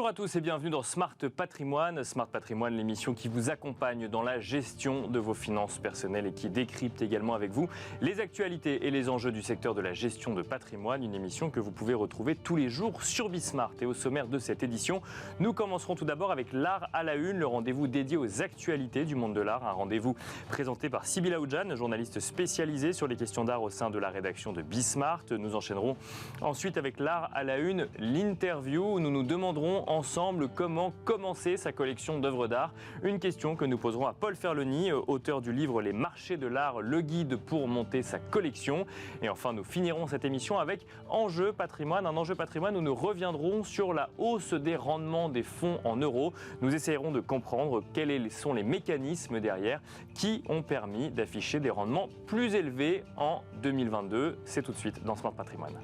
Bonjour à tous et bienvenue dans Smart Patrimoine. Smart Patrimoine, l'émission qui vous accompagne dans la gestion de vos finances personnelles et qui décrypte également avec vous les actualités et les enjeux du secteur de la gestion de patrimoine. Une émission que vous pouvez retrouver tous les jours sur Bismart. Et au sommaire de cette édition, nous commencerons tout d'abord avec l'art à la une, le rendez-vous dédié aux actualités du monde de l'art. Un rendez-vous présenté par Sybille Aoudjan, journaliste spécialisée sur les questions d'art au sein de la rédaction de Bismart. Nous enchaînerons ensuite avec l'art à la une, l'interview où nous nous demanderons ensemble comment commencer sa collection d'œuvres d'art. Une question que nous poserons à Paul Ferloni, auteur du livre Les marchés de l'art, le guide pour monter sa collection. Et enfin, nous finirons cette émission avec Enjeu patrimoine, un enjeu patrimoine où nous reviendrons sur la hausse des rendements des fonds en euros. Nous essayerons de comprendre quels sont les mécanismes derrière qui ont permis d'afficher des rendements plus élevés en 2022. C'est tout de suite dans Smart Patrimoine.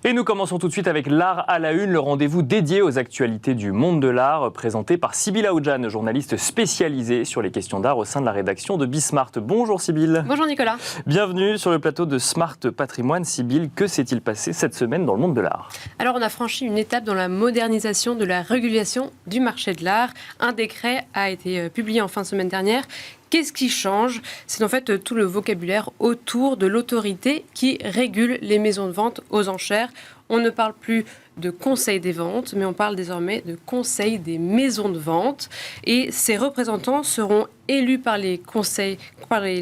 Et nous commençons tout de suite avec l'art à la une, le rendez-vous dédié aux actualités du monde de l'art, présenté par Sybille Aoudjan, journaliste spécialisée sur les questions d'art au sein de la rédaction de Bismart. Bonjour Sybille. Bonjour Nicolas. Bienvenue sur le plateau de Smart Patrimoine. Sybille, que s'est-il passé cette semaine dans le monde de l'art ? Alors on a franchi une étape dans la modernisation de la régulation du marché de l'art. Un décret a été publié en fin de semaine dernière. Qu'est-ce qui change ? C'est en fait tout le vocabulaire autour de l'autorité qui régule les maisons de vente aux enchères. On ne parle plus de conseil des ventes, mais on parle désormais de conseil des maisons de vente. Et ces représentants seront élus par les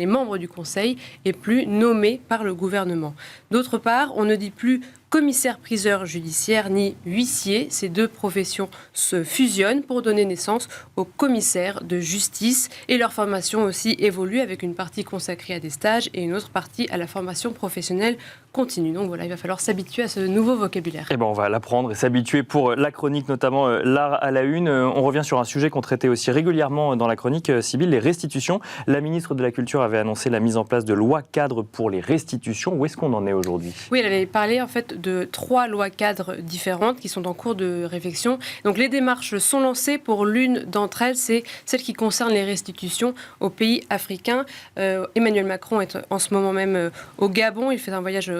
membres du conseil et plus nommés par le gouvernement. D'autre part, on ne dit plus commissaire-priseur judiciaire ni huissier. Ces deux professions se fusionnent pour donner naissance aux commissaires de justice. Et leur formation aussi évolue avec une partie consacrée à des stages et une autre partie à la formation professionnelle continue. Donc voilà, il va falloir s'habituer à ce nouveau vocabulaire. Eh ben, on va l'apprendre et s'habituer pour la chronique, notamment l'art à la une. On revient sur un sujet qu'on traitait aussi régulièrement dans la chronique, Sybille, les restitutions. La ministre de la Culture avait annoncé la mise en place de lois cadres pour les restitutions. Où est-ce qu'on en est aujourd'hui ? Oui, elle avait parlé en fait de 3 lois cadres différentes qui sont en cours de réflexion. Donc les démarches sont lancées pour l'une d'entre elles, c'est celle qui concerne les restitutions aux pays africains. Emmanuel Macron est en ce moment même au Gabon. Il fait un voyage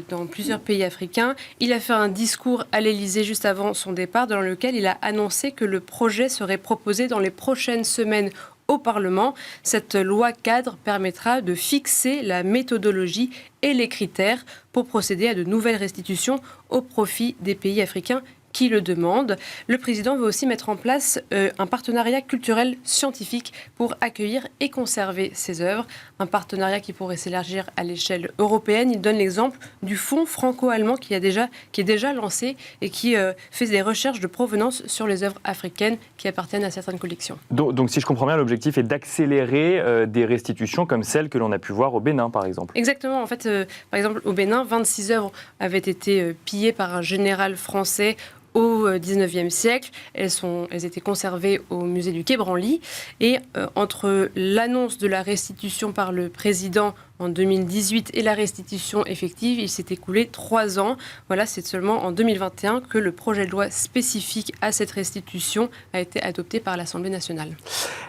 dans plusieurs pays africains. Il a fait un discours à l'Élysée juste avant son départ dans lequel il a annoncé que le projet serait proposé dans les prochaines semaines au Parlement. Cette loi cadre permettra de fixer la méthodologie et les critères pour procéder à de nouvelles restitutions au profit des pays africains qui le demandent. Le président veut aussi mettre en place un partenariat culturel scientifique pour accueillir et conserver ces œuvres. Un partenariat qui pourrait s'élargir à l'échelle européenne. Il donne l'exemple du fonds franco-allemand qui est déjà lancé et qui fait des recherches de provenance sur les œuvres africaines qui appartiennent à certaines collections. Donc si je comprends bien, l'objectif est d'accélérer des restitutions comme celles que l'on a pu voir au Bénin, par exemple. Exactement. En fait, par exemple, au Bénin, 26 œuvres avaient été pillées par un général français au XIXe siècle. Elles étaient conservées au musée du Quai Branly. Et entre l'annonce de la restitution par le président en 2018 et la restitution effective, il s'est écoulé 3 ans. Voilà, c'est seulement en 2021 que le projet de loi spécifique à cette restitution a été adopté par l'Assemblée nationale.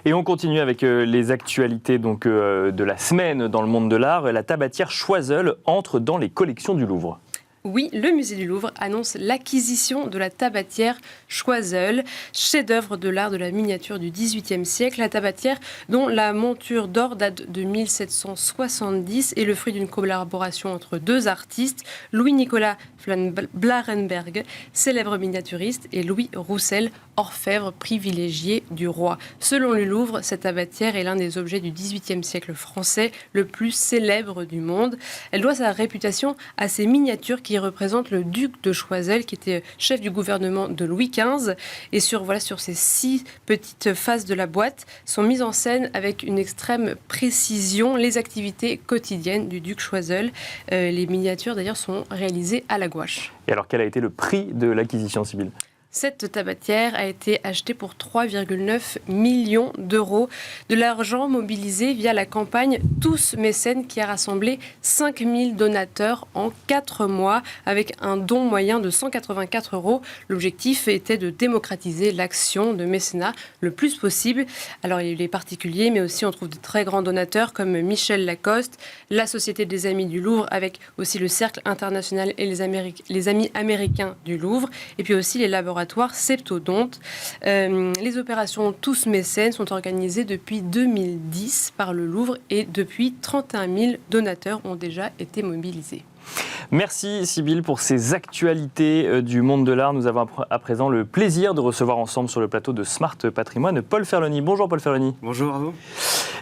Et on continue avec les actualités de la semaine dans le monde de l'art. La tabatière Choiseul entre dans les collections du Louvre. Oui, le musée du Louvre annonce l'acquisition de la tabatière Choiseul, chef-d'œuvre de l'art de la miniature du XVIIIe siècle. La tabatière, dont la monture d'or date de 1770, est le fruit d'une collaboration entre 2 artistes, Louis-Nicolas van Blarenberg, célèbre miniaturiste, et Louis Roussel, orfèvre privilégié du roi. Selon le Louvre, cette tabatière est l'un des objets du XVIIIe siècle français le plus célèbre du monde. Elle doit sa réputation à ses miniatures qui représentent le duc de Choiseul, qui était chef du gouvernement de Louis XV. Et sur ces 6 petites faces de la boîte sont mises en scène avec une extrême précision les activités quotidiennes du duc Choiseul. Les miniatures d'ailleurs sont réalisées à la gouache. Et alors quel a été le prix de l'acquisition, Sybille ? Cette tabatière a été achetée pour 3,9 millions d'euros. De l'argent mobilisé via la campagne Tous Mécènes qui a rassemblé 5000 donateurs en 4 mois avec un don moyen de 184 euros. L'objectif était de démocratiser l'action de mécénat le plus possible. Alors il y a eu les particuliers, mais aussi on trouve de très grands donateurs comme Michel Lacoste, la Société des Amis du Louvre avec aussi le Cercle International et les Amis Américains du Louvre et puis aussi les laboratoires Septodonte. Les opérations Tous Mécènes sont organisées depuis 2010 par le Louvre et depuis 31 000 donateurs ont déjà été mobilisés. Merci Sybille pour ces actualités du monde de l'art. Nous avons à présent le plaisir de recevoir ensemble sur le plateau de Smart Patrimoine Paul Ferloni. Bonjour Paul Ferloni. Bonjour à vous.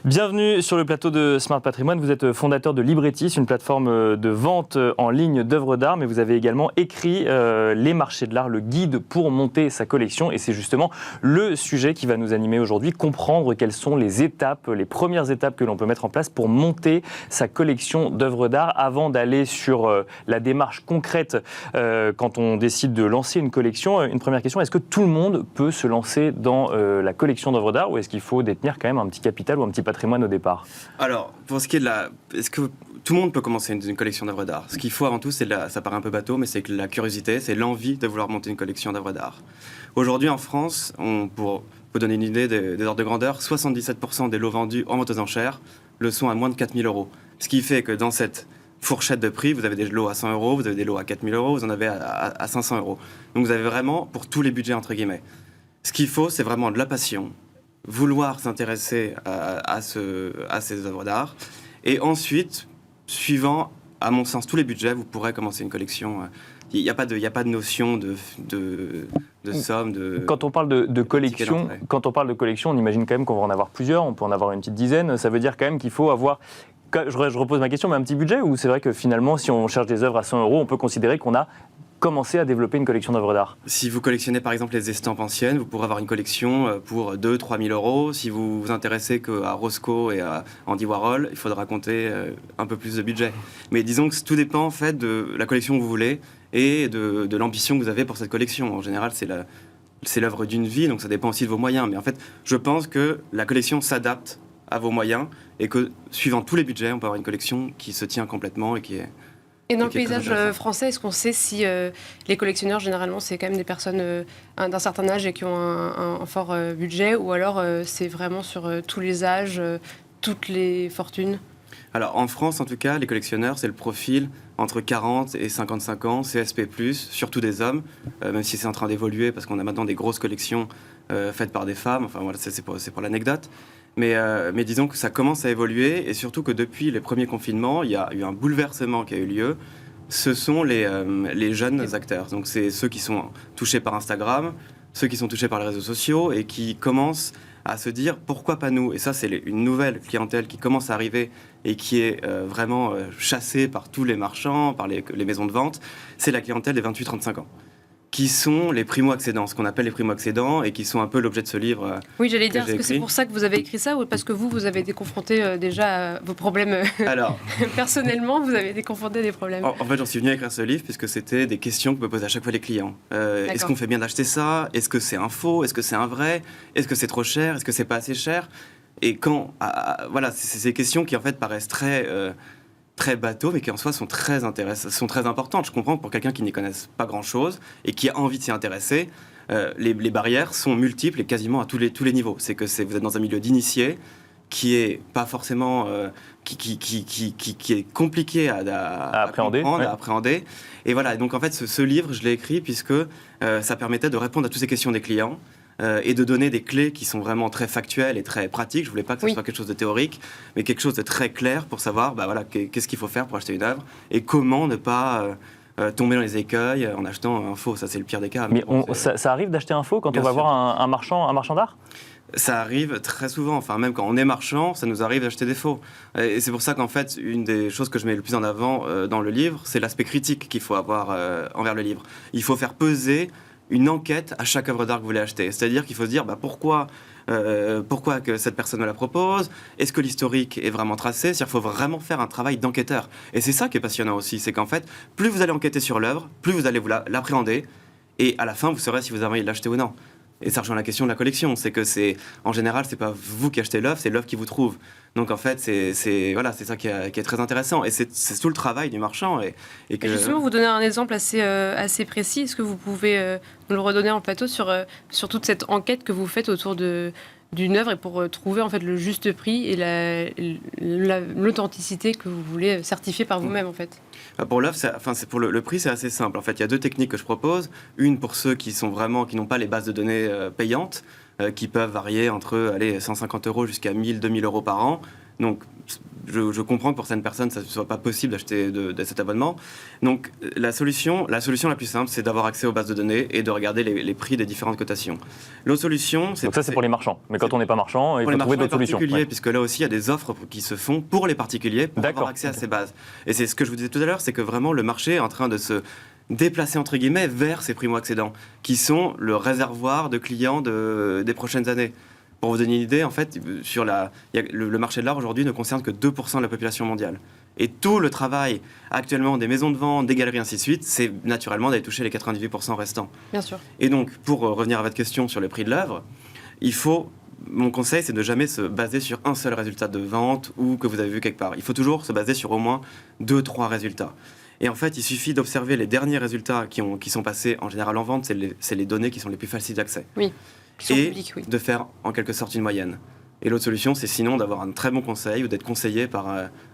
Bienvenue sur le plateau de Smart Patrimoine. Vous êtes fondateur de Libretis, une plateforme de vente en ligne d'œuvres d'art, mais vous avez également écrit Les marchés de l'art, le guide pour monter sa collection. Et c'est justement le sujet qui va nous animer aujourd'hui, comprendre quelles sont les étapes, les premières étapes que l'on peut mettre en place pour monter sa collection d'œuvres d'art avant d'aller sur la démarche concrète quand on décide de lancer une collection. Une première question, est-ce que tout le monde peut se lancer dans la collection d'œuvres d'art ou est-ce qu'il faut détenir quand même un petit capital ou un petit patrimoine au départ? Alors, pour ce qui est de est-ce que tout le monde peut commencer une collection d'œuvres d'art? Ce qu'il faut avant tout, ça paraît un peu bateau, mais c'est que la curiosité, c'est l'envie de vouloir monter une collection d'œuvres d'art. Aujourd'hui, en France, pour donner une idée des ordres de grandeur, 77% des lots vendus en vente aux enchères le sont à moins de 4 000 euros. Ce qui fait que dans cette fourchette de prix, vous avez des lots à 100 euros, vous avez des lots à 4 000 euros, vous en avez à 500 euros. Donc vous avez vraiment pour tous les budgets, entre guillemets. Ce qu'il faut, c'est vraiment de la passion, vouloir s'intéresser à ces œuvres d'art. Et ensuite, suivant, à mon sens, tous les budgets, vous pourrez commencer une collection. Il n'y a pas de notion de somme. Quand on parle de collection, on imagine quand même qu'on va en avoir plusieurs, on peut en avoir une petite dizaine. Ça veut dire quand même qu'il faut avoir... Je repose ma question, mais un petit budget ou c'est vrai que finalement, si on cherche des œuvres à 100 euros, on peut considérer qu'on a commencé à développer une collection d'œuvres d'art? Si vous collectionnez par exemple les estampes anciennes, vous pourrez avoir une collection pour 2-3 000 euros. Si vous vous intéressez qu'à Roscoe et à Andy Warhol, il faudra compter un peu plus de budget. Mais disons que tout dépend en fait de la collection que vous voulez et de l'ambition que vous avez pour cette collection. En général, c'est l'œuvre d'une vie, donc ça dépend aussi de vos moyens. Mais en fait, je pense que la collection s'adapte à vos moyens et que, suivant tous les budgets, on peut avoir une collection qui se tient complètement et qui est... Et dans le paysage français, est-ce qu'on sait si les collectionneurs, généralement, c'est quand même des personnes d'un certain âge et qui ont un fort budget ou alors c'est vraiment sur tous les âges, toutes les fortunes? Alors, en France, en tout cas, les collectionneurs, c'est le profil entre 40 et 55 ans, CSP+, surtout des hommes, même si c'est en train d'évoluer parce qu'on a maintenant des grosses collections faites par des femmes. Enfin, voilà, c'est pour l'anecdote. Mais disons que ça commence à évoluer et surtout que depuis les premiers confinements, il y a eu un bouleversement qui a eu lieu. Ce sont les jeunes acteurs. Donc c'est ceux qui sont touchés par Instagram, ceux qui sont touchés par les réseaux sociaux et qui commencent à se dire pourquoi pas nous. Et ça, c'est une nouvelle clientèle qui commence à arriver et qui est vraiment chassée par tous les marchands, par les maisons de vente. C'est la clientèle des 28-35 ans. Qui sont les primo-accédants, ce qu'on appelle les primo-accédants, et qui sont un peu l'objet de ce livre. Oui, j'allais dire, est-ce que c'est pour ça que vous avez écrit ça, ou parce que vous avez été confronté déjà à vos problèmes? Alors, personnellement, vous avez été confronté à des problèmes? En fait, j'en suis venu à écrire ce livre, puisque c'était des questions que me posaient à chaque fois les clients. Est-ce qu'on fait bien d'acheter ça? Est-ce que c'est un faux? Est-ce que c'est un vrai? Est-ce que c'est trop cher? Est-ce que c'est pas assez cher? Et voilà, c'est ces questions qui, en fait, paraissent très bateaux, mais qui en soi sont très importantes. Je comprends que pour quelqu'un qui n'y connaisse pas grand-chose et qui a envie de s'y intéresser, les barrières sont multiples et quasiment à tous les niveaux. C'est que vous êtes dans un milieu d'initiés qui est pas forcément... qui est compliqué à appréhender, comprendre, à appréhender. Et voilà, donc en fait, ce livre, je l'ai écrit puisque ça permettait de répondre à toutes ces questions des clients, et de donner des clés qui sont vraiment très factuelles et très pratiques. Je voulais pas que ce soit quelque chose de théorique, mais quelque chose de très clair pour savoir qu'est-ce qu'il faut faire pour acheter une œuvre et comment ne pas tomber dans les écueils en achetant un faux. Ça, c'est le pire des cas. Mais ça arrive d'acheter un faux quand on va voir un marchand d'art? Ça arrive très souvent, enfin même quand on est marchand, ça nous arrive d'acheter des faux. Et c'est pour ça qu'en fait, une des choses que je mets le plus en avant dans le livre, c'est l'aspect critique qu'il faut avoir envers le livre. Il faut faire peser une enquête à chaque œuvre d'art que vous voulez acheter. C'est-à-dire qu'il faut se dire pourquoi que cette personne me la propose, est-ce que l'historique est vraiment tracé? C'est-à-dire qu'il faut vraiment faire un travail d'enquêteur. Et c'est ça qui est passionnant aussi, c'est qu'en fait, plus vous allez enquêter sur l'œuvre, plus vous allez vous l'appréhender, Et à la fin, vous saurez si vous avez envie de l'acheter ou non. Et ça rejoint la question de la collection, c'est que en général, c'est pas vous qui achetez l'œuvre, c'est l'œuvre qui vous trouve. Donc en fait, c'est ça qui est très intéressant. Et c'est tout le travail du marchand. Et justement, vous donnez un exemple assez précis. Est-ce que vous pouvez nous le redonner en plateau sur toute cette enquête que vous faites autour d'une œuvre et pour trouver en fait le juste prix et l'authenticité que vous voulez certifier par vous-même en fait? Pour l'œuvre, pour le prix, c'est assez simple. En fait, il y a deux techniques que je propose. Une pour ceux qui n'ont pas les bases de données payantes, qui peuvent varier entre 150 € jusqu'à 1000, 2000 € par an. Donc, je comprends que pour certaines personnes, ça ne soit pas possible d'acheter de cet abonnement. Donc, la solution la plus simple, c'est d'avoir accès aux bases de données et de regarder les prix des différentes cotations. L'autre solution, donc ça, c'est pour les marchands. Mais quand on n'est pas marchand, il faut trouver d'autres solutions. Ouais. Puisque là aussi, il y a des offres qui se font pour les particuliers pour avoir accès à ces bases. Et c'est ce que je vous disais tout à l'heure, c'est que vraiment, le marché est en train de se déplacer, entre guillemets, vers ces primo-accédants, qui sont le réservoir de clients des prochaines années. Pour vous donner une idée, en fait, le marché de l'art aujourd'hui ne concerne que 2% de la population mondiale. Et tout le travail actuellement des maisons de vente, des galeries, ainsi de suite, c'est naturellement d'aller toucher les 98% restants. Bien sûr. Et donc, pour revenir à votre question sur le prix de l'œuvre, mon conseil, c'est de jamais se baser sur un seul résultat de vente ou que vous avez vu quelque part. Il faut toujours se baser sur au moins 2-3 résultats. Et en fait, il suffit d'observer les derniers résultats qui sont passés en général en vente, c'est les données qui sont les plus faciles d'accès. Oui. Et de faire en quelque sorte une moyenne. Et l'autre solution, c'est sinon d'avoir un très bon conseil ou d'être conseillé par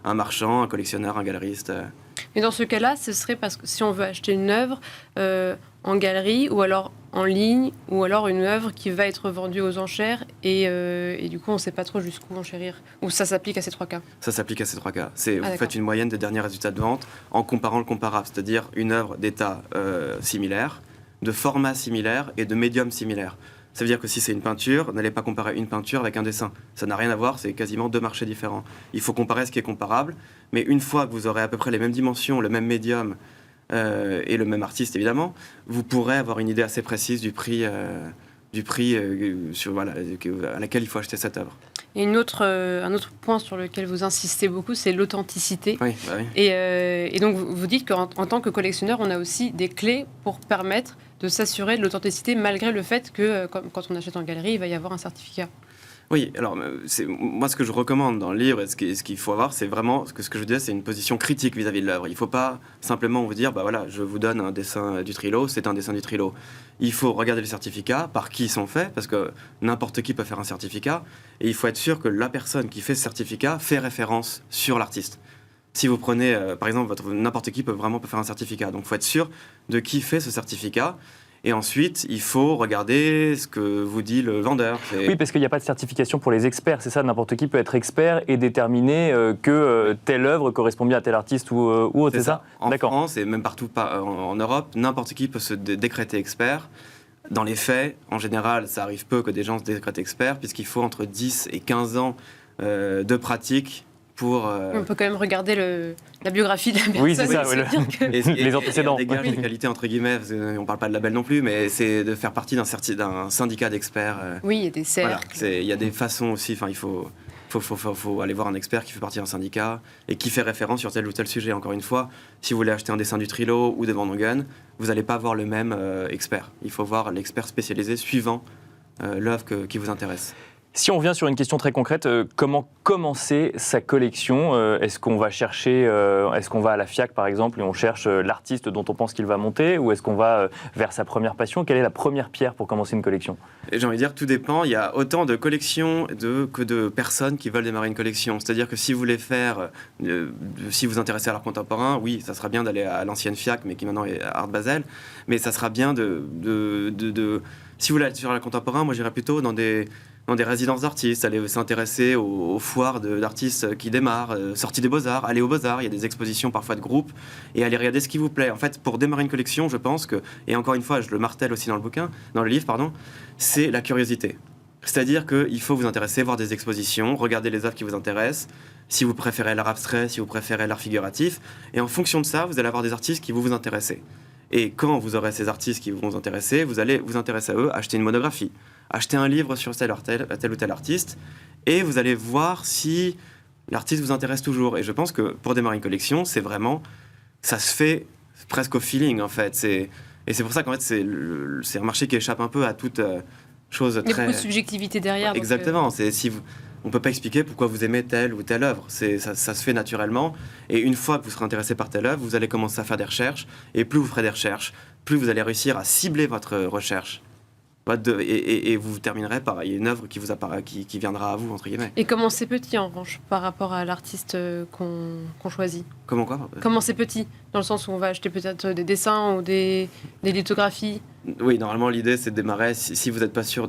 un marchand, un collectionneur, un galeriste. Mais dans ce cas-là, ce serait parce que si on veut acheter une œuvre en galerie ou alors en ligne ou alors une œuvre qui va être vendue aux enchères et du coup, on ne sait pas trop jusqu'où enchérir. Ou ça s'applique à ces 3 cas? Ça s'applique à ces 3 cas. Vous faites une moyenne des derniers résultats de vente en comparant le comparable, c'est-à-dire une œuvre d'état similaire, de format similaire et de médium similaire. Ça veut dire que si c'est une peinture, n'allez pas comparer une peinture avec un dessin. Ça n'a rien à voir, c'est quasiment 2 marchés différents. Il faut comparer ce qui est comparable, mais une fois que vous aurez à peu près les mêmes dimensions, le même médium et le même artiste évidemment, vous pourrez avoir une idée assez précise du prix à laquelle il faut acheter cette œuvre. Et un autre point sur lequel vous insistez beaucoup, c'est l'authenticité. Oui, bah oui. Et donc, vous dites qu'en tant que collectionneur, on a aussi des clés pour permettre de s'assurer de l'authenticité, malgré le fait que, quand on achète en galerie, il va y avoir un certificat. Oui, alors moi ce que je recommande dans le livre et ce qu'il faut avoir, c'est vraiment ce que je disais, c'est une position critique vis-à-vis de l'œuvre. Il ne faut pas simplement vous dire, je vous donne un dessin du Trilot, c'est un dessin du Trilot. Il faut regarder les certificats, par qui ils sont faits, parce que n'importe qui peut faire un certificat, et il faut être sûr que la personne qui fait ce certificat fait référence sur l'artiste. Si vous prenez, par exemple, n'importe qui peut faire un certificat, donc il faut être sûr de qui fait ce certificat. Et ensuite, il faut regarder ce que vous dit le vendeur. Oui, parce qu'il n'y a pas de certification pour les experts, c'est ça. N'importe qui peut être expert et déterminer que telle œuvre correspond bien à tel artiste ou autre, c'est ça. En France et même partout en Europe, n'importe qui peut se décréter expert. Dans les faits, en général, ça arrive peu que des gens se décrètent experts, puisqu'il faut entre 10 et 15 ans de pratique. On peut quand même regarder la biographie de la personne. Oui, c'est ça, les antécédents. Des gages de qualité, entre guillemets, on ne parle pas de label non plus, mais c'est de faire partie d'un syndicat d'experts. Oui, il y a des cercles. Voilà, il y a des façons aussi, il faut aller voir un expert qui fait partie d'un syndicat et qui fait référence sur tel ou tel sujet. Encore une fois, si vous voulez acheter un dessin du Trilot ou de Van Gogh, vous n'allez pas voir le même expert. Il faut voir l'expert spécialisé suivant l'œuvre qui vous intéresse. Si on revient sur une question très concrète, comment commencer sa collection ? Est-ce qu'on va à la FIAC par exemple et on cherche l'artiste dont on pense qu'il va monter, ou est-ce qu'on va vers sa première passion ? Quelle est la première pierre pour commencer une collection ? Et j'ai envie de dire, tout dépend. Il y a autant de collections que de personnes qui veulent démarrer une collection. C'est-à-dire que si vous voulez si vous intéressez à l'art contemporain, oui, ça sera bien d'aller à l'ancienne FIAC, mais qui maintenant est à Art Basel. Mais ça sera bien si vous voulez aller sur l'art contemporain, moi j'irais plutôt dans des résidences d'artistes, aller s'intéresser aux foires d'artistes qui démarrent, sorties des Beaux-Arts, aller aux Beaux-Arts, il y a des expositions parfois de groupes, et aller regarder ce qui vous plaît. En fait, pour démarrer une collection, je pense que, et encore une fois, je le martèle aussi dans le livre, c'est la curiosité. C'est-à-dire qu'il faut vous intéresser, voir des expositions, regarder les œuvres qui vous intéressent, si vous préférez l'art abstrait, si vous préférez l'art figuratif, et en fonction de ça, vous allez avoir des artistes qui vont vous intéresser. Et quand vous aurez ces artistes qui vont vous intéresser, vous allez vous intéresser à eux, acheter une monographie, acheter un livre sur tel ou tel artiste, et vous allez voir si l'artiste vous intéresse toujours. Et je pense que pour démarrer une collection, ça se fait presque au feeling en fait. Et c'est pour ça qu'en fait, c'est un marché qui échappe un peu à toute chose Il y a très... beaucoup de subjectivité derrière. Exactement. On ne peut pas expliquer pourquoi vous aimez telle ou telle œuvre. Ça se fait naturellement. Et une fois que vous serez intéressé par telle œuvre, vous allez commencer à faire des recherches. Et plus vous ferez des recherches, plus vous allez réussir à cibler votre recherche. Et vous terminerez par une œuvre qui viendra à vous, entre guillemets. Et commencer petit, en revanche, par rapport à l'artiste qu'on choisit. Comment quoi? Commencer petit, dans le sens où on va acheter peut-être des dessins ou des lithographies. Oui, normalement, l'idée, c'est de démarrer. Si vous n'êtes pas sûr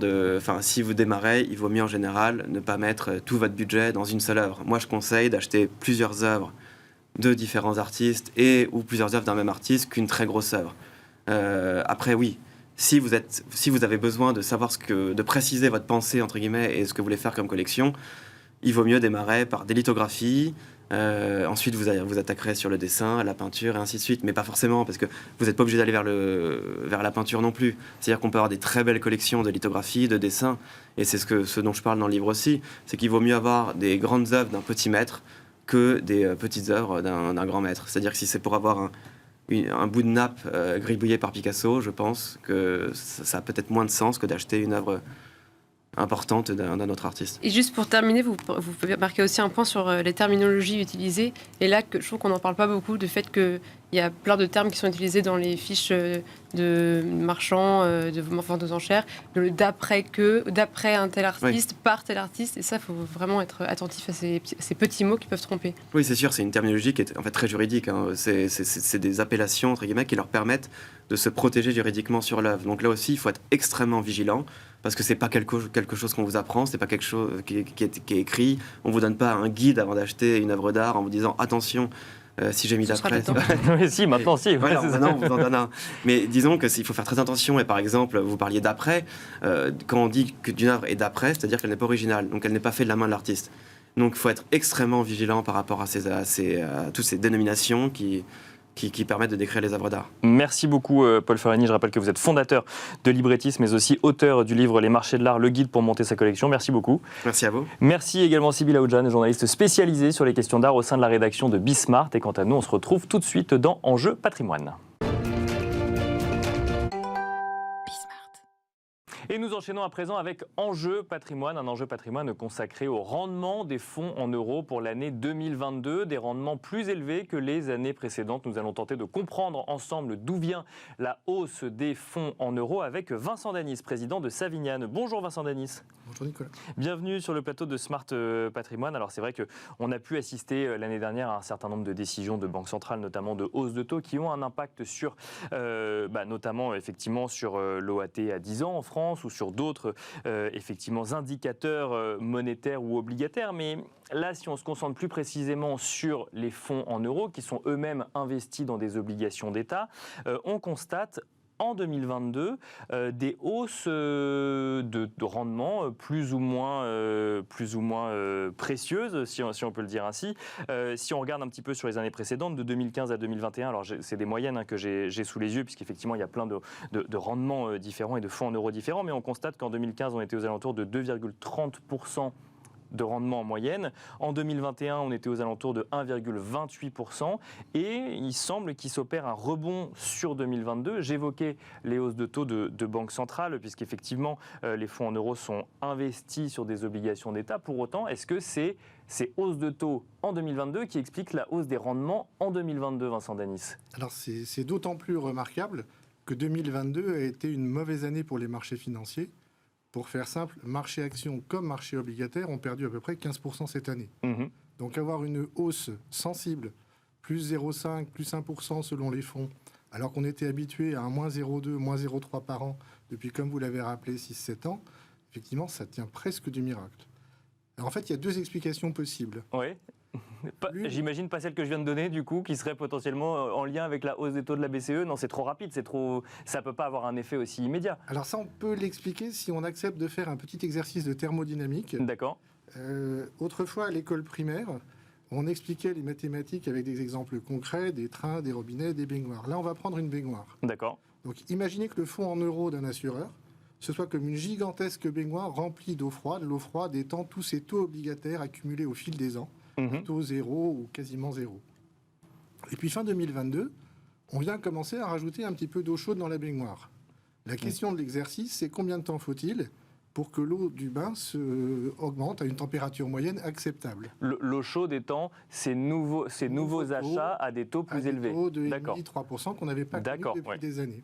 si vous démarrez, il vaut mieux en général ne pas mettre tout votre budget dans une seule œuvre. Moi, je conseille d'acheter plusieurs œuvres de différents artistes ou plusieurs œuvres d'un même artiste qu'une très grosse œuvre. Après, oui. Si vous avez besoin de savoir de préciser votre pensée, entre guillemets, et ce que vous voulez faire comme collection, il vaut mieux démarrer par des lithographies. Ensuite, vous attaquerez sur le dessin, la peinture, et ainsi de suite. Mais pas forcément, parce que vous n'êtes pas obligé d'aller vers la peinture non plus. C'est-à-dire qu'on peut avoir des très belles collections de lithographies, de dessins. Et c'est ce dont je parle dans le livre aussi. C'est qu'il vaut mieux avoir des grandes œuvres d'un petit maître que des petites œuvres d'un grand maître. C'est-à-dire que si c'est pour avoir un bout de nappe gribouillé par Picasso, je pense que ça a peut-être moins de sens que d'acheter une œuvre importante d'un autre artiste. Et juste pour terminer, vous pouvez marquer aussi un point sur les terminologies utilisées. Et là, je trouve qu'on n'en parle pas beaucoup, du fait qu'il y a plein de termes qui sont utilisés dans les fiches de marchands, de vente aux enchères, d'après un tel artiste, oui, par tel artiste. Et ça, il faut vraiment être attentif à ces petits mots qui peuvent tromper. Oui, c'est sûr, c'est une terminologie qui est en fait très juridique. Hein. C'est des appellations, entre guillemets, qui leur permettent de se protéger juridiquement sur l'œuvre. Donc là aussi, il faut être extrêmement vigilant, parce que c'est pas quelque chose qu'on vous apprend, c'est pas quelque chose qui est écrit. On vous donne pas un guide avant d'acheter une œuvre d'art en vous disant attention. Si j'ai mis d'après. Oui, si, maintenant, si. Voilà, maintenant, on vous en donne un. Mais disons qu'il faut faire très attention. Et par exemple, vous parliez d'après. Quand on dit qu'une œuvre est d'après, c'est-à-dire qu'elle n'est pas originale. Donc, elle n'est pas faite de la main de l'artiste. Donc, il faut être extrêmement vigilant par rapport à toutes ces dénominations qui permettent de décrire les œuvres d'art. Merci beaucoup, Paul Ferragni. Je rappelle que vous êtes fondateur de Librettis, mais aussi auteur du livre Les marchés de l'art, le guide pour monter sa collection. Merci beaucoup. Merci à vous. Merci également Sybille Aoudjan, journaliste spécialisée sur les questions d'art au sein de la rédaction de Bismart. Et quant à nous, on se retrouve tout de suite dans Enjeu Patrimoine. Et nous enchaînons à présent avec Enjeu Patrimoine, un enjeu patrimoine consacré au rendement des fonds en euros pour l'année 2022, des rendements plus élevés que les années précédentes. Nous allons tenter de comprendre ensemble d'où vient la hausse des fonds en euros avec Vincent Danis, président de Savignane. Bonjour Vincent Danis. Bonjour Nicolas. Bienvenue sur le plateau de Smart Patrimoine. Alors c'est vrai qu'on a pu assister l'année dernière à un certain nombre de décisions de banques centrales, notamment de hausse de taux, qui ont un impact sur, notamment effectivement sur l'OAT à 10 ans en France, ou sur d'autres effectivement indicateurs monétaires ou obligataires. Mais là, si on se concentre plus précisément sur les fonds en euros, qui sont eux-mêmes investis dans des obligations d'État, on constate en 2022 des hausses de rendement plus ou moins précieuses, si on peut le dire ainsi. Si on regarde un petit peu sur les années précédentes, de 2015 à 2021, alors c'est des moyennes que j'ai sous les yeux, puisqu'effectivement il y a plein de rendements différents et de fonds en euros différents, mais on constate qu'en 2015 on était aux alentours de 2,30% de rendement en moyenne. En 2021, on était aux alentours de 1,28% et il semble qu'il s'opère un rebond sur 2022. J'évoquais les hausses de taux de banque centrale, puisqu'effectivement, les fonds en euros sont investis sur des obligations d'État. Pour autant, est-ce que c'est ces hausses de taux en 2022 qui expliquent la hausse des rendements en 2022, Vincent Danis? Alors, c'est d'autant plus remarquable que 2022 a été une mauvaise année pour les marchés financiers. Pour faire simple, marché action comme marché obligataire ont perdu à peu près 15% cette année. Mmh. Donc avoir une hausse sensible, plus 0,5, plus 1% selon les fonds, alors qu'on était habitué à un moins 0,2, moins 0,3 par an depuis, comme vous l'avez rappelé, 6-7 ans, effectivement, ça tient presque du miracle. Alors en fait, il y a deux explications possibles. Oui. J'imagine pas celle que je viens de donner, du coup, qui serait potentiellement en lien avec la hausse des taux de la BCE. Non, c'est trop rapide, ça peut pas avoir un effet aussi immédiat. Alors ça, on peut l'expliquer si on accepte de faire un petit exercice de thermodynamique. D'accord. Autrefois, à l'école primaire, on expliquait les mathématiques avec des exemples concrets, des trains, des robinets, des baignoires. Là, on va prendre une baignoire. D'accord. Donc, imaginez que le fonds en euros d'un assureur, ce soit comme une gigantesque baignoire remplie d'eau froide, l'eau froide étant tous ces taux obligataires accumulés au fil des ans. Taux zéro ou quasiment zéro. Et puis fin 2022, on vient commencer à rajouter un petit peu d'eau chaude dans la baignoire. La question de l'exercice, c'est combien de temps faut-il pour que l'eau du bain augmente à une température moyenne acceptable. L'eau chaude étant ces nouveaux achats à des taux plus élevés. Des taux de 3% qu'on n'avait pas connus depuis des années.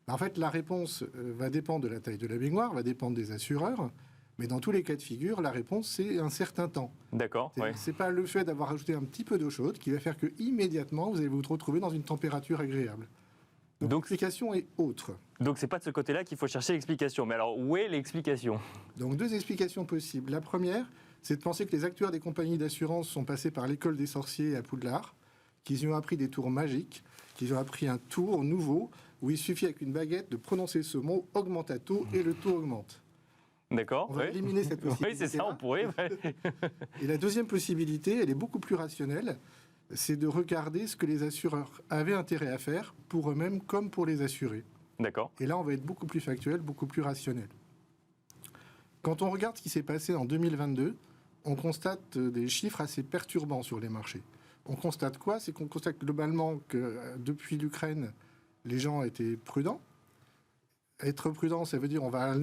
En fait, la réponse va dépendre de la taille de la baignoire, va dépendre des assureurs, mais dans tous les cas de figure, la réponse, c'est un certain temps. D'accord. C'est pas le fait d'avoir rajouté un petit peu d'eau chaude qui va faire que immédiatement vous allez vous retrouver dans une température agréable. Donc l'explication est autre. Donc c'est pas de ce côté-là qu'il faut chercher l'explication. Mais alors où est l'explication? Donc 2 explications possibles. La première, c'est de penser que les acteurs des compagnies d'assurance sont passés par l'école des sorciers à Poudlard, qu'ils y ont appris des tours magiques, qu'ils ont appris un tour nouveau où il suffit avec une baguette de prononcer ce mot augmentato et le taux augmente. D'accord. On va éliminer cette possibilité. Oui, c'est ça, on pourrait. Et la deuxième possibilité, elle est beaucoup plus rationnelle, c'est de regarder ce que les assureurs avaient intérêt à faire pour eux-mêmes comme pour les assurés. D'accord. Et là, on va être beaucoup plus factuel, beaucoup plus rationnel. Quand on regarde ce qui s'est passé en 2022, on constate des chiffres assez perturbants sur les marchés. On constate quoi? C'est qu'on constate globalement que depuis l'Ukraine, les gens étaient prudents. Être prudent, ça veut dire on va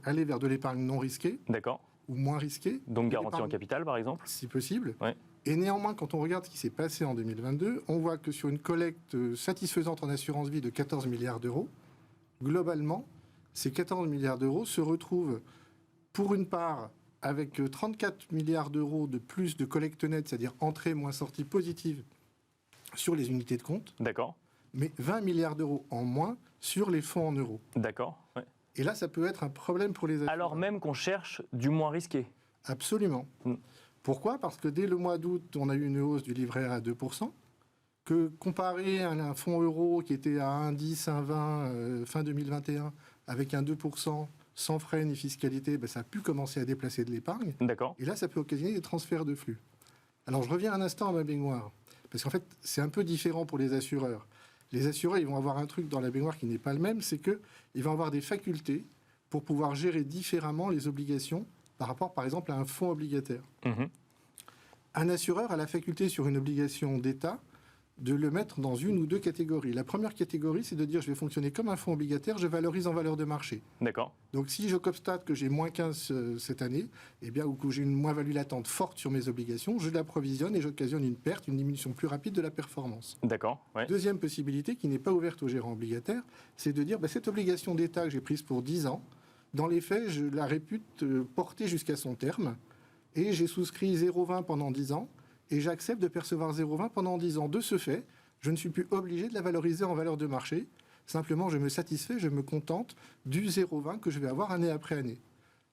aller vers de l'épargne non risquée. D'accord. Ou moins risquée. Donc garantie en capital, par exemple? Si possible. Ouais. Et néanmoins, quand on regarde ce qui s'est passé en 2022, on voit que sur une collecte satisfaisante en assurance vie de 14 milliards d'euros, globalement, ces 14 milliards d'euros se retrouvent, pour une part, avec 34 milliards d'euros de plus de collecte nette, c'est-à-dire entrée moins sortie positive sur les unités de compte. D'accord. Mais 20 milliards d'euros en moins sur les fonds en euros. D'accord. Ouais. Et là, ça peut être un problème pour les assureurs. Alors même qu'on cherche du moins risqué. Absolument. Pourquoi? Parce que dès le mois d'août, on a eu une hausse du livret A à 2%, que comparé à un fonds euro qui était à 1,10, 1,20 fin 2021, avec un 2%, sans frais ni fiscalité, ça a pu commencer à déplacer de l'épargne. D'accord. Et là, ça peut occasionner des transferts de flux. Alors, je reviens un instant à ma baignoire, parce qu'en fait, c'est un peu différent pour les assureurs. Les assureurs, ils vont avoir un truc dans la baignoire qui n'est pas le même, c'est qu'ils vont avoir des facultés pour pouvoir gérer différemment les obligations par rapport, par exemple, à un fonds obligataire. Un assureur a la faculté sur une obligation d'État de le mettre dans une ou deux catégories. La première catégorie, c'est de dire je vais fonctionner comme un fonds obligataire, je valorise en valeur de marché. D'accord. Donc si je constate que j'ai moins 15 cette année, ou que j'ai une moins-value latente forte sur mes obligations, je l'approvisionne et j'occasionne une perte, une diminution plus rapide de la performance. D'accord. Ouais. Deuxième possibilité, qui n'est pas ouverte aux gérants obligataires, c'est de dire cette obligation d'État que j'ai prise pour 10 ans, dans les faits, je la répute porter jusqu'à son terme, et j'ai souscrit 0,20 pendant 10 ans, et j'accepte de percevoir 0,20 pendant 10 ans. De ce fait, je ne suis plus obligé de la valoriser en valeur de marché. Simplement, je me satisfais, je me contente du 0,20 que je vais avoir année après année.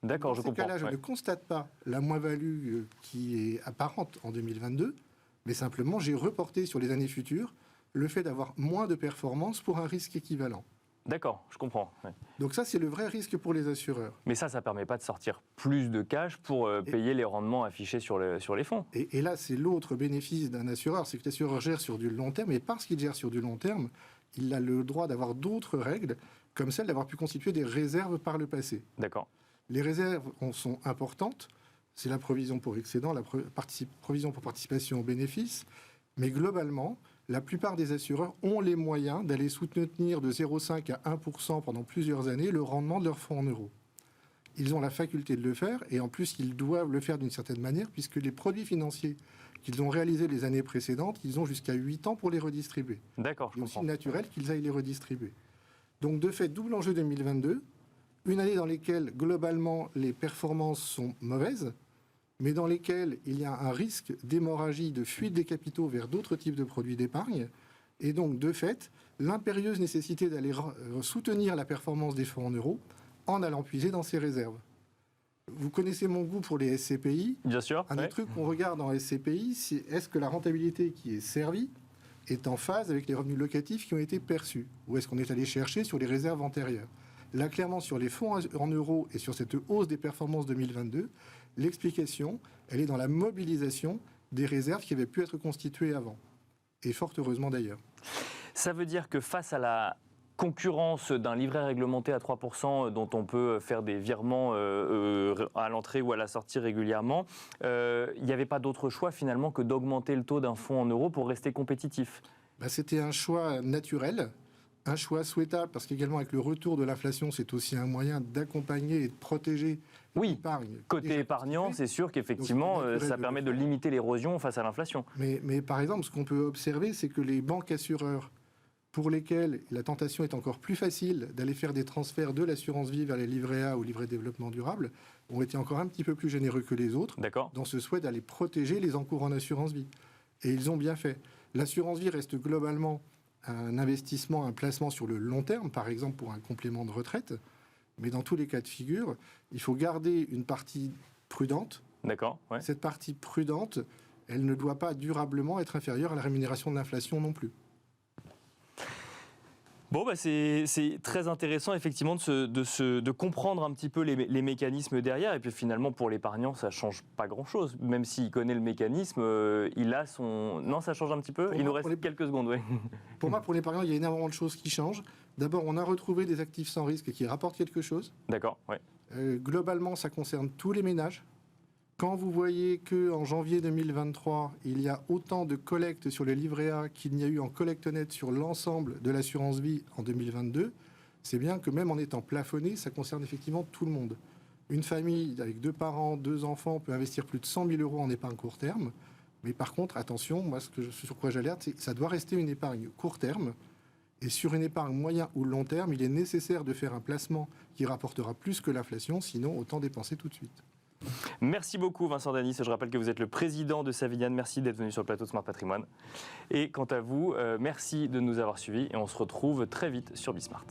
D'accord, je comprends. Dans ces cas-là, je ne constate pas la moins-value qui est apparente en 2022, mais simplement, j'ai reporté sur les années futures le fait d'avoir moins de performance pour un risque équivalent. D'accord, je comprends. Ouais. Donc ça, c'est le vrai risque pour les assureurs. Mais ça ne permet pas de sortir plus de cash pour payer les rendements affichés sur les fonds. Et là, c'est l'autre bénéfice d'un assureur, c'est que l'assureur gère sur du long terme, et parce qu'il gère sur du long terme, il a le droit d'avoir d'autres règles, comme celle d'avoir pu constituer des réserves par le passé. D'accord. Les réserves sont importantes, c'est la provision pour excédent, la provision pour participation aux bénéfices, mais globalement, la plupart des assureurs ont les moyens d'aller soutenir de 0,5 à 1% pendant plusieurs années le rendement de leurs fonds en euros. Ils ont la faculté de le faire, et en plus, ils doivent le faire d'une certaine manière, puisque les produits financiers qu'ils ont réalisés les années précédentes, ils ont jusqu'à 8 ans pour les redistribuer. D'accord, je comprends. C'est aussi naturel qu'ils aillent les redistribuer. Donc, de fait, double enjeu 2022, une année dans laquelle, globalement, les performances sont mauvaises, mais dans lesquels il y a un risque d'hémorragie, de fuite des capitaux vers d'autres types de produits d'épargne. Et donc, de fait, l'impérieuse nécessité d'aller soutenir la performance des fonds en euros en allant puiser dans ces réserves. Vous connaissez mon goût pour les SCPI. Bien sûr. Un des trucs qu'on regarde en SCPI, c'est est-ce que la rentabilité qui est servie est en phase avec les revenus locatifs qui ont été perçus, ou est-ce qu'on est allé chercher sur les réserves antérieures. Là, clairement, sur les fonds en euros et sur cette hausse des performances 2022, l'explication, elle est dans la mobilisation des réserves qui avaient pu être constituées avant. Et fort heureusement d'ailleurs. Ça veut dire que face à la concurrence d'un livret réglementé à 3% dont on peut faire des virements à l'entrée ou à la sortie régulièrement, il n'y avait pas d'autre choix finalement que d'augmenter le taux d'un fonds en euros pour rester compétitif. C'était un choix naturel, un choix souhaitable, parce qu'également avec le retour de l'inflation, c'est aussi un moyen d'accompagner et de protéger l'épargne. Côté épargnant, c'est sûr qu'effectivement, ça permet de limiter l'érosion face à l'inflation. Mais par exemple, ce qu'on peut observer, c'est que les banques assureurs, pour lesquels la tentation est encore plus facile d'aller faire des transferts de l'assurance vie vers les livrets A ou livrets développement durable, ont été encore un petit peu plus généreux que les autres dans ce souhait d'aller protéger les encours en assurance vie. Et ils ont bien fait. L'assurance vie reste globalement un investissement, un placement sur le long terme, par exemple pour un complément de retraite. Mais dans tous les cas de figure, il faut garder une partie prudente. D'accord. Ouais. Cette partie prudente, elle ne doit pas durablement être inférieure à la rémunération de l'inflation non plus. Bon, c'est très intéressant effectivement de comprendre un petit peu les mécanismes derrière. Et puis finalement, pour l'épargnant, ça ne change pas grand-chose. Même s'il connaît le mécanisme, il a son... Non, ça change un petit peu. Il nous reste quelques secondes, oui. Pour moi, pour l'épargnant, il y a énormément de choses qui changent. D'abord, on a retrouvé des actifs sans risque qui rapportent quelque chose. D'accord, oui. Globalement, ça concerne tous les ménages. Quand vous voyez qu'en janvier 2023, il y a autant de collectes sur les livrets A qu'il n'y a eu en collecte nette sur l'ensemble de l'assurance vie en 2022, c'est bien que même en étant plafonné, ça concerne effectivement tout le monde. Une famille avec 2 parents, 2 enfants peut investir plus de 100 000 € en épargne court terme. Mais par contre, attention, moi, sur quoi j'alerte, c'est que ça doit rester une épargne court terme. Et sur une épargne moyen ou long terme, il est nécessaire de faire un placement qui rapportera plus que l'inflation, sinon autant dépenser tout de suite. Merci beaucoup Vincent Danis, je rappelle que vous êtes le président de Savilliane, merci d'être venu sur le plateau de Smart Patrimoine. Et quant à vous, merci de nous avoir suivis et on se retrouve très vite sur Bismart.